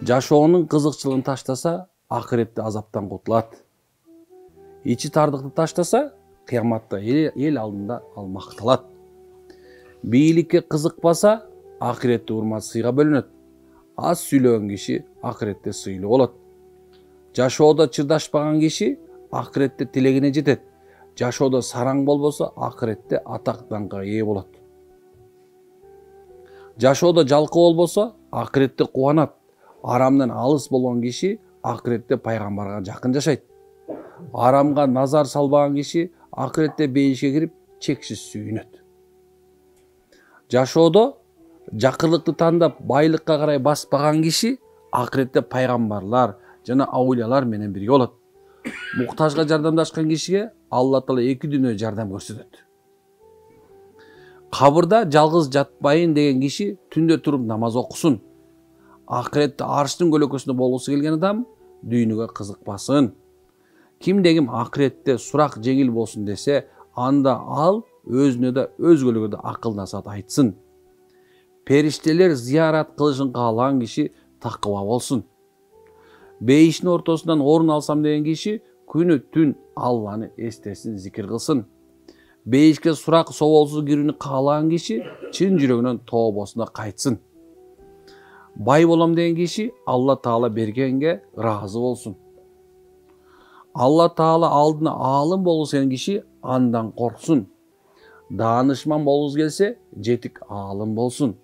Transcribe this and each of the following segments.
Жашоонун кызыкчылыгын таштаса, акыретте азаптан кутулат. Ичи тардыкты таштаса, кыяматта эл алдында ал макталат. Бийликке кызыкпаса, акыретте урмат сыйга бөлүнөт. Аз сүйлөгөн киши акыретте сыйлуу болот. Жашоодо чырдашпаган киши акыретте тилегине жетет. Жашоодо сараң болбосо, акыретте атак даңкка ээ болот. Жашоодо жалкоо болбосо, акыретте кубанат. Арамдан алыс болгон киши акыретте пайгамбарга жакын жашайт. Арамга назар салбаган киши акыретте бейишке кирип чексиз сүйүнөт. Жашоодо жакырлыкты тандап байлыкка карай баспаган киши акыретте пайгамбарлар жана аулиялар менен бирге болот. Муктажга жардамдашкан кишиге Алла Таала эки дүйнө жардам көрсөтөт. Кабырда жалгыз жатпайын деген киши түндө туруп намаз окусун. Акыретте арштын көлөкөсүндө болгусу келген адам дүйнөгө кызыкпасын. Кимде ким акыретте сурак жеңил болсун десе, анда ал өзүнө да өзгөлөргө да акыл насаат айтсын. Периштелер зиярат кылышын каалаган киши такыба болсун. Бейиштин ортосунан орун алсам деген киши күнү түн Алланы эстесин, зикир кылсын. Бейишке сурак соболсуз кирүүнү каалаган киши чын жүрөгүнөн тообосуна кайтсын. Бай болом деген киши Алла Таала бергенге ыраазы болсун. Алла Таала алдына аалым болгусу келген киши андан корксун. Даанышман болгусу келсе, жетик аалым болсун.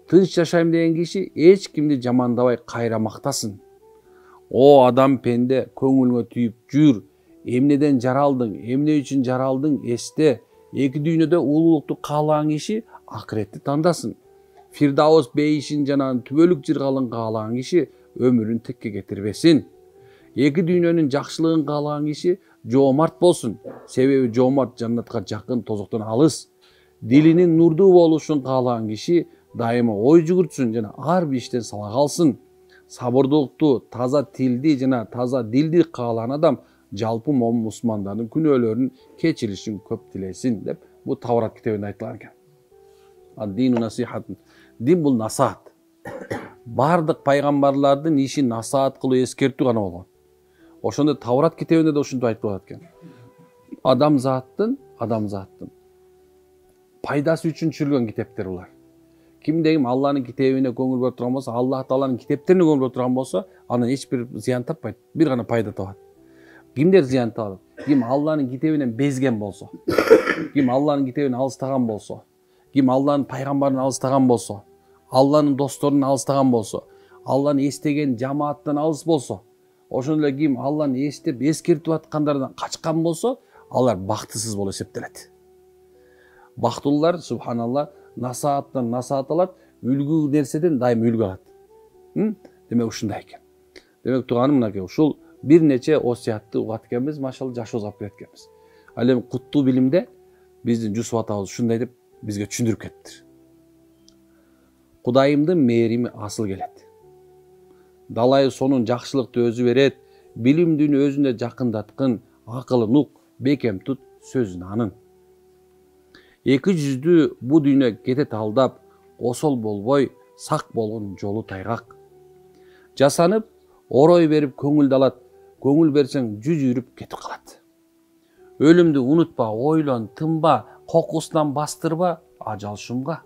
Тынч жашайм деген киши эч кимди жамандабай кайра мактасын. О адам пенде, көңүлүңө түйүп жүр. Эмнеден жаралдың, эмне үчүн жаралдың эсте. Эки дүйнөдө улуулукту каалаган киши акыретти тандасын. Фирдаус бейишин жана түбөлүк жыргалын каалаган киши өмүрүн текке кетирбесин. Эки дүйнөнүн жакшылыгын каалаган киши жоомарт болсун. Себеби жоомарт жаннатка жакын, тозоктон алыс. Дилинин нурдуу болушун каалаган киши дайыма ой жүгүртсүн жана ар бир иштен сала калсын. Сабырдуулукту, таза тилди жана таза дилди каалаган адам жалпы мусулмандардын күнөөлөрүнүн кечиришин көп тилесин деп бул Таврат китебинде айтылган экен. Ад-дину насихат. Дин бул насаат. Бардык пайгамбарлардын иши насаат кылуу, эскертүү гана болгон. Ошондо Таврат китебинде да ушинтип айтылат экен. Адамзаттын пайдасы үчүн түшүрүлгөн китептер булар. Кимде ким Алланын китебине көңүл бөлүп турган болсо, Аллах Тааланын китептерине көңүл бөлүп турган болсо, анан эч бир зыян таппайт, бир гана пайда табат. Кимдер зыян табат? Ким Алланын китебинен безген болсо, ким Алланын китебин алыстаган болсо, ким Алланын пайгамбарын алыстаган болсо, Алланын досторун алыстаган болсо, Алланы эстеген жамааттан алыс болсо, ошондой эле ким Алланы эстеп, эскертип аткандардан качкан болсо, алар бактысыз болуп эсептелет. Бактылуулар, субханалла, насааттан насаат алат, үлгү нерседен дайым үлгү алат. Демек ушундай экен. Демек тууганым мынакей, ушул бир нече осуятты угат экенбиз, машалла жашоо зап кеткенбиз. Ал эми куттуу билимде биздин Жусуп атабыз ушундай деп бизге түшүндүрүп кетти. Кудайымдын мээрими асыл келет. Далай сонун жакшылыкты өзү берет, билимдүүнү өзүнө жакындаткын, акылын ук, бекем тут, сөзүн анын. Эки жүздүү бу дүйнө кетет алдап, осол болбой, сак болгон жолу тайгак. Жасанып, орой берип көңүлдү алат, көңүл берсең жүз үйрүп кетип калат. Өлүмдү унутпа, ойлон, тынба, кокусунан бастырба, ажал шумга.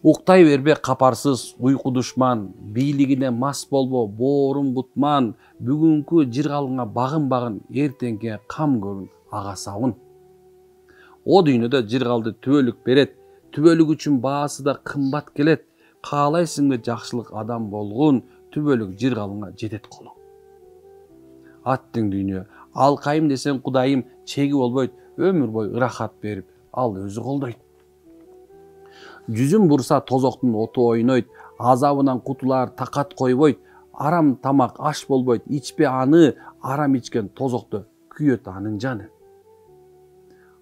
Уктай бербе капарсыз, уйку душман, бийлигине мас болбо, боорун бутман, бүгүнкү жыргалыңа багын, эртеңке кам көрүн, ага сабын. О дүйнөдө жыргалды түбөлүк берет, түбөлүк үчүн баасы да кымбат келет, каалайсыңбы жакшылык адам болгун, түбөлүк жыргалыңа жетет колуң. Аттың дүйнө, алкайым десең Кудайым чеги болбойт, өмүр бой ырахат берип, ал өзү колдойт. Жүзүн бурса тозоктун оту ойнойт, азабынан кутулар такат койбойт, арам тамак аш болбойт, ичпе аны, арам ичкен тозокто күйөт анын жаны.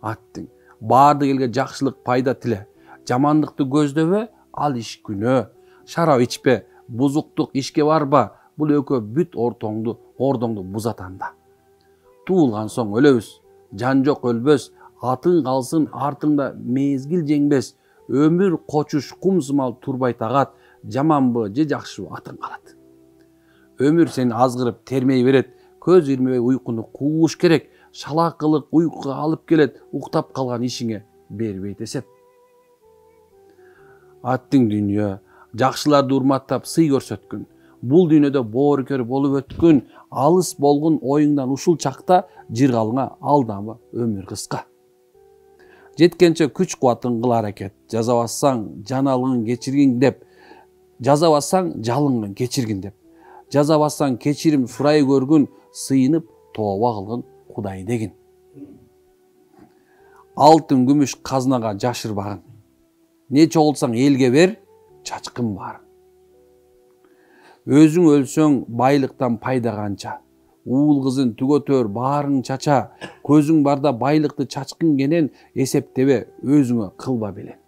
Аттың, баардык элге жакшылык пайда тиле, жамандыкты көздөбө, ал иш күнөө, шарап ичпе, бузуктук ишке барба, бул экөө бүт ордоңду бузат анда. Туулган соң өлөбүз, жан жок өлбөс, атың калсын артыңда мезгил жеңбес, өмүр кочуш кум сымал турбай тагат, жаманбы же жакшыбы атың калат. Өмүр сени азгырып термей берет, көз ирмебей уйкуну кууш керек, шалакылык уйкуга алып келет, уктап калган ишиңе бербейт эсеп. Аттың дүйнө, жакшыларды урматтап сый көрсөткүн, бул дүйнөдө боорукөр болуп өткүн, алыс болгон оюңдан ушул чакта жыргалыңа алдамы өмүр кыска. Жеткенче күч кубатың кыл аракет, жазабасаң жаналыгын кечиргин деп, жазабасаң жалыңын кечиргин деп, жазабасаң кечирим сурай көргүн, сыйынып тооба кылгын Кудай дегин. Алтын күмүш казнага жашырбагын, не чогулсаң элге бер, чачкын барын. Өзүң өлсөң байлыктан пайда канча, уул кызын түгөтөр баарың чача, көзүң барда байлыкты чачкын кенен, эсептебе өзүңө кылба белен.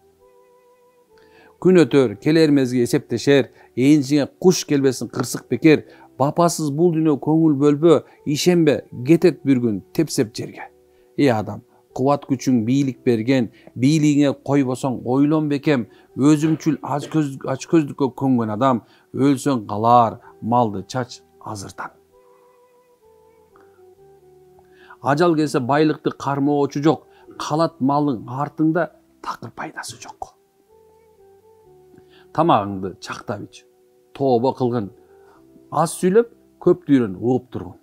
Күн өтөр, келер мезги эсептешер, энжиңе куш келбесин кырсык бекер, бапасыз бул дүйнө көңүл бөлбө, ишенбе, кетет бир күн тепсеп жерге. Адам, кубат күчүң бийлик берген, бийлигиңе койбосоң ойлон бекем, өзүмчүл ачкөздүккө көнгөн адам, өлсөң калар, малды чач азыртан. Ажал келсе байлыкты кармоочу жок, калат малың артыңда, такыр пайдасы жок. Тамагыңды чактап ич, тооба кылгын, аз сүйлөп, көп дүйрөн угуп тургун.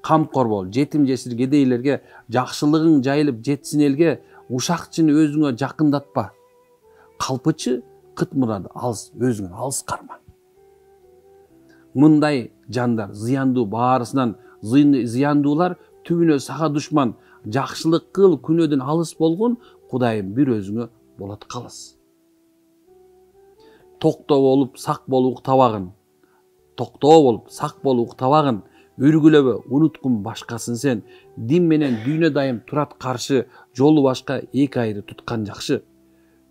Камкор бол, жетим жесир кедейлерге, жакшылыгың жайылып жетсин элге, ушакчыны өзүңө жакындатпа. Калпычы кыт мурады алыс, өзүңөн алыс карма. Мындай жандар зыяндуу баарысынан, зыяндуулар түбүнө сага душман, жакшылык кыл, күнөөдөн алыс болгон, Кудайым бир өзүңө болот калыс. Токтоо болуп сак болуп уктабагын. Токтоо болуп сак болуп уктабагын. Үргүлөбө, унуткун башкасын сен. Дин менен дүйнө дайым турат каршы, жолу башка эки айры туткан жакшы.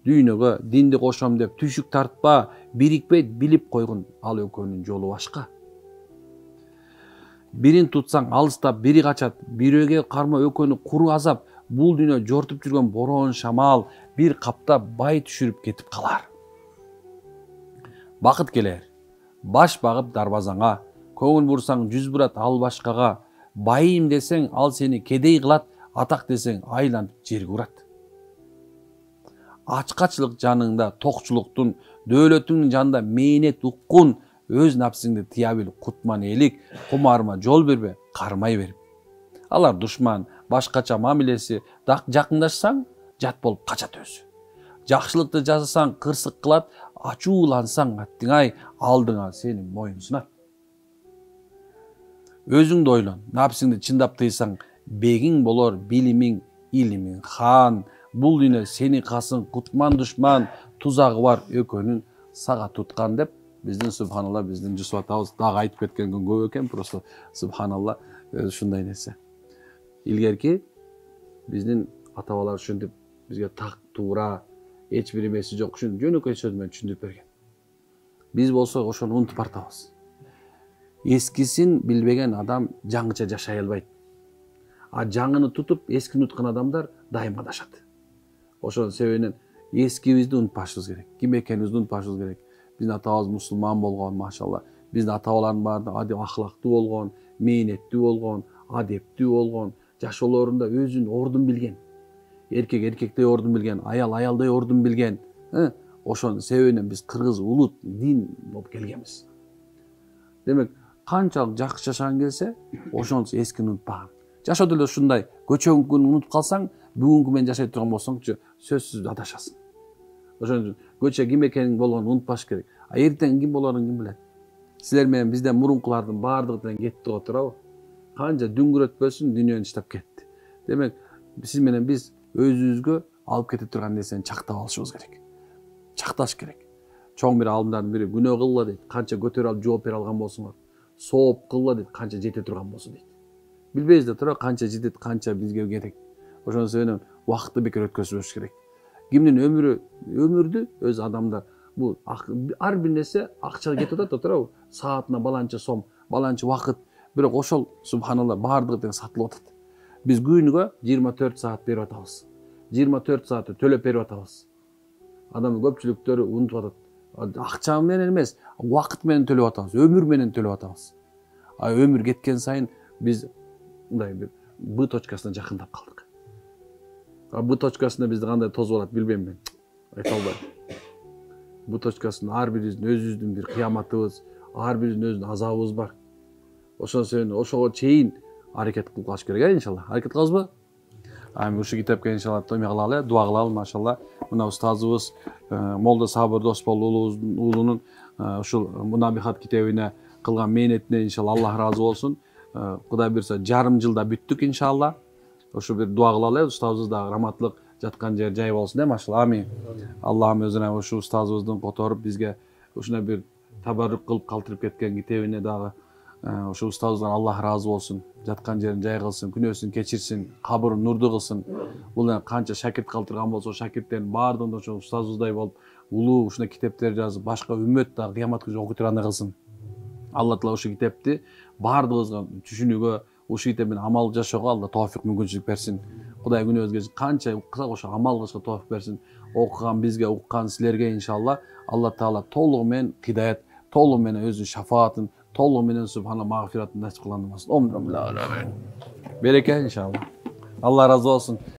Дүйнөгө динди кошом деп түшүк тартпа, бирикпейт билип койгун, ал экөөнүн жолу башка. Бирин тутсаң алыстап бири качат, бирөөгө карма экөөнү куру азап, бул дүйнө жортуп жүргөн бороон шамал, бир капта бай түшүрүп кетип калар. Бакыт келер, баш багып дарбазаңа, көңүл бурсаң жүз бурат ал башкага, байым десең ал сени кедей кылат, атак десең айланып жерге урат. Ачкачылык жаныңда токчулуктун, дөөлөтүңдүн жанында мээнет уккун, өз напсыңды тыя бил, кутман элик, кумарыма жол бербе, кармай берип. Алар душман, башкача мамилеси, жакындашсаң, жат болуп качат өзү. Жакшылыкты жасасаң кырсык кылат, ачуулансаң аттыңай, алдыңа сени моюн сунат. Өзүңдү ойлон, напсыңды чындап тыйсаң, бегиң болор билимиң, илимиң хан. Бул дүйнө сени касың, кутман душман, тузагы бар экөөнүн сага туткан деп, биздин субханалла, биздин Жусуп атабыз дагы айтып кеткен күн көп экен, просто субханалла, ушундай нерсе. Илгерки биздин ата-бабалар ушинтип бизге так туура, эч бир эмеси жок, ушун жөнөкөй сөз менен түшүндүрүп берген. Биз болсок ошону унутуп бартабыз. Эскисин билбеген адам жаңыча жашай албайт. А жаңыны тутуп, эскини уткан адамдар дайым адашат. Ошонун себебинен эскибизди унутпашыбыз керек. Ким экенибизди унутпашыбыз керек. Биздин атабыз мусулман болгон, машалла. Биздин ата-бабалардын баары ахлактуу болгон, мээнеттүү болгон, адептүү болгон, жашоолорунда өзүнүн ордун билген. Эркек эркектей ордун билген, аял аялдай ордун билген. Ошонун себебинен биз кыргыз улут дин болуп келгенбиз. Демек, канчалык жакшы жашагың келсе, ошонусу эскини унутпаган. Жашоодо эле ушундай, көчөгүн күнү унутуп калсаң, бүгүнкү менен жашай турган болсоңчу сөзсүз адашасың. Ошон үчүн көчө ким экениң болгонун унутпаш керек. А эртең ким болорун ким билет? Силер менен бизден мурункулардын баардыгы тең кетти го туурабы? Канча дүңгүрөтпөсүн дүйнөнү иштеп кетти. Демек, сиз менен биз өзүбүзгө алып кете турган нерсени чактап алышыбыз керек. Чакташ керек. Чоң бир алымдардын бири күнөө кылгыла дейт, канча көтөрүп алып жооп бере алган болсоңор. Сооп кылгыла дейт, канча жете турган болсо дейт. Билбейбиз да туурабы, канча жетет, канча бизге керек. Ошон себептен убакытты бекер өткөзбөш керек. Кимдин өмүрдү өз адамдар бул ар бир нерсе акчага кетип атат да туурабы? Саатына баланча сом, баланча убакыт. Бирок ошол субханалла баардыгы тең сатылып атат. Биз күнүгө 24 саат берип атабыз. 24 саатты төлөп берип атабыз. Адам көпчүлүктөрү унутуп атат. Акча менен эмес, убакыт менен төлөп атабыз, өмүр менен төлөп атабыз. Өмүр кеткен сайын биз мындай бир Б точкасына жакындап калдык. Б точкасында бизди кандай тосуп алат билбейм мен. Айта албайм. Б точкасында ар бирибиздин өзүбүздүн бир кыяматыбыз, ар бирибиздин өзүнүн азабыбыз бар. Ошон себептен ошого чейин аракет кылып калыш керек, иншалла. Аракет кылабызбы? Ушу китепке иншалла томе кылалы, дуа кылалы, машалла. Мына устазыбыз Молда Сабыр Досбол уулунун ушул Мунабихат китебине кылган мээнетине иншалла Аллах ыраазы болсун. Кудай буйрса жарым жылда бүттүк иншалла. Ошо бир дуа кылалы, устазыбыз дагы раматтылык жаткан жер жай болсун, машалла. Амин. Аллахым өзүнө ушу устазыбыздын которуп бизге ушундай бир табаррук кылып калтырып кеткен китебине дагы ошо устазыбыздан Аллах ыраазы болсун. Жаткан жерин жай кылсын, күнөөсүн кечирсин, кабырын нурдуу кылсын. Бул канча шакирт калтырган болсо, шакирттердин баардыгын ошо устазыбыздай болуп, улуу ушундай китептер жазып, башка үммөт дагы кыяматка чейин окуй тургандай кылсын. Алла Таала ошо китепти баардыгыбызга түшүнүүгө, ошо китеп менен амал жашоого Алла тоофик мүмкүнчүлүк берсин. Кудай күнөөбүзгө канча уксак ошо амал кылышка тоофик берсин. Окуган бизге, уккан силерге иншалла Алла Таала толугу менен хидаят, толугу менен өзүнүн шафаатын, толугу менен субхана магфиратын насип кылган болсун. Береке иншалла. Алла ыраазы болсун.